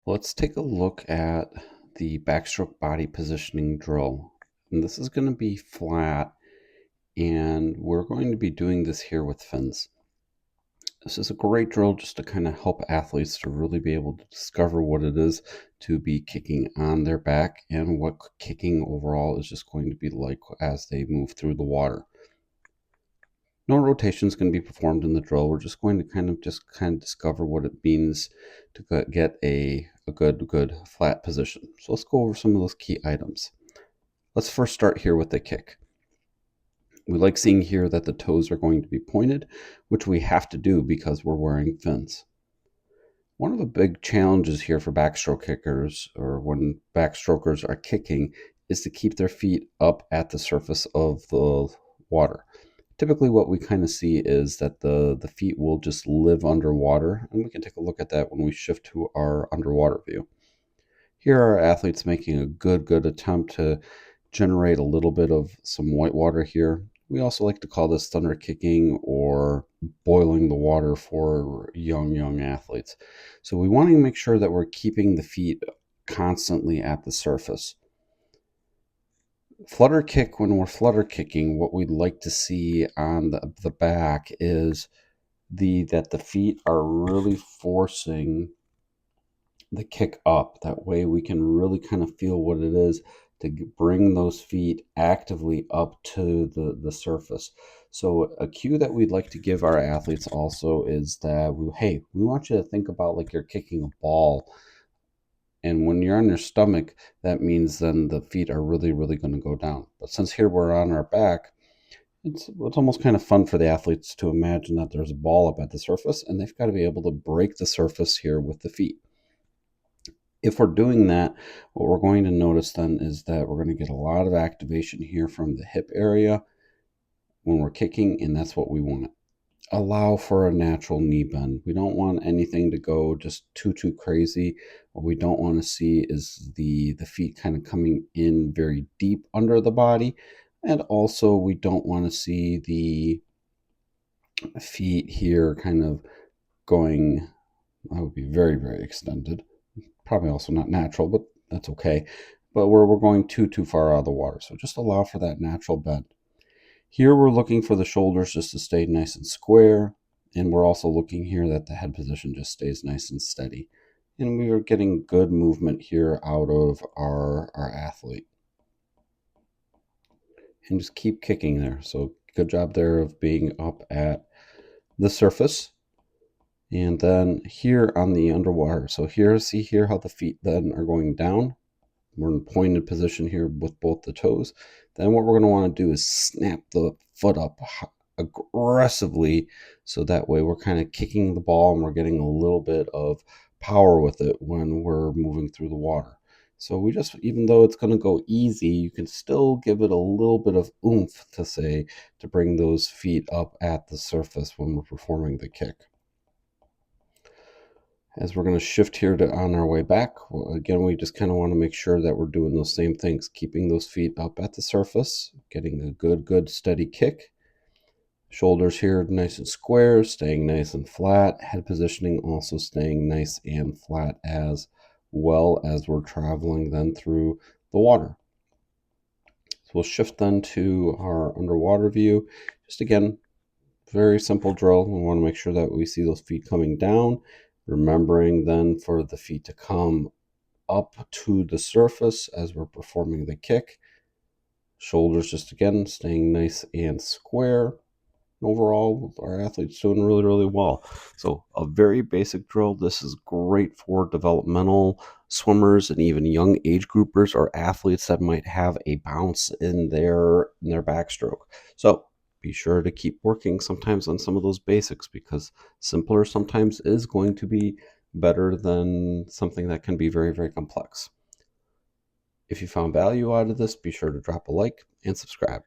Let's take a look at the backstroke body positioning drill. And this is going to be flat, and we're going to be doing this here with fins. This is a great drill just to kind of help athletes to really be able to discover what it is to be kicking on their back and what kicking overall is just going to be like as they move through the water. No rotation is going to be performed in the drill. We're just going to kind of discover what it means to get a good flat position. So let's go over some of those key items. Let's first start here with the kick. We like seeing here that the toes are going to be pointed, which we have to do because we're wearing fins. One of the big challenges here for backstroke kickers, or when backstrokers are kicking, is to keep their feet up at the surface of the water. Typically what we kind of see is that the feet will just live underwater, and we can take a look at that when we shift to our underwater view. Here are athletes making a good attempt to generate a little bit of some white water here. We also like to call this thunder kicking or boiling the water for young athletes. So we want to make sure that we're keeping the feet constantly at the surface. Flutter kick, when we're flutter kicking, what we'd like to see on the back is that the feet are really forcing the kick up. That way we can really kind of feel what it is to bring those feet actively up to the surface. So a cue that we'd like to give our athletes also is that we want you to think about like you're kicking a ball. And when you're on your stomach, that means then the feet are really going to go down. But since here we're on our back, it's almost kind of fun for the athletes to imagine that there's a ball up at the surface, and they've got to be able to break the surface here with the feet. If we're doing that, what we're going to notice then is that we're going to get a lot of activation here from the hip area when we're kicking, and that's what we want. Allow for a natural knee bend. We don't want anything to go just too crazy. What we don't want to see is the feet kind of coming in very deep under the body, and also we don't want to see the feet here kind of going, that would be very extended. Probably also not natural, but that's okay. But we're going too far out of the water, so just allow for that natural bend. Here we're looking for the shoulders just to stay nice and square, and we're also looking here that the head position just stays nice and steady. And we are getting good movement here out of our athlete. And just keep kicking there. So good job there of being up at the surface. And then here on the underwater. So here, see here how the feet then are going down. We're in pointed position here with both the toes. Then what we're going to want to do is snap the foot up aggressively, so that way we're kind of kicking the ball and we're getting a little bit of power with it when we're moving through the water. So we just, even though it's going to go easy, you can still give it a little bit of oomph to bring those feet up at the surface when we're performing the kick. As we're going to shift here on our way back, again, we just kind of want to make sure that we're doing those same things, keeping those feet up at the surface, getting a good steady kick. Shoulders here nice and square, staying nice and flat. Head positioning also staying nice and flat as well as we're traveling then through the water. So we'll shift then to our underwater view. Just again, very simple drill. We want to make sure that we see those feet coming down, remembering then for the feet to come up to the surface as we're performing the kick. Shoulders just again staying nice and square. Overall, our athletes doing really well. So a very basic drill. This is great for developmental swimmers and even young age groupers or athletes that might have a bounce in their backstroke. So be sure to keep working sometimes on some of those basics, because simpler sometimes is going to be better than something that can be very complex. If you found value out of this, be sure to drop a like and subscribe.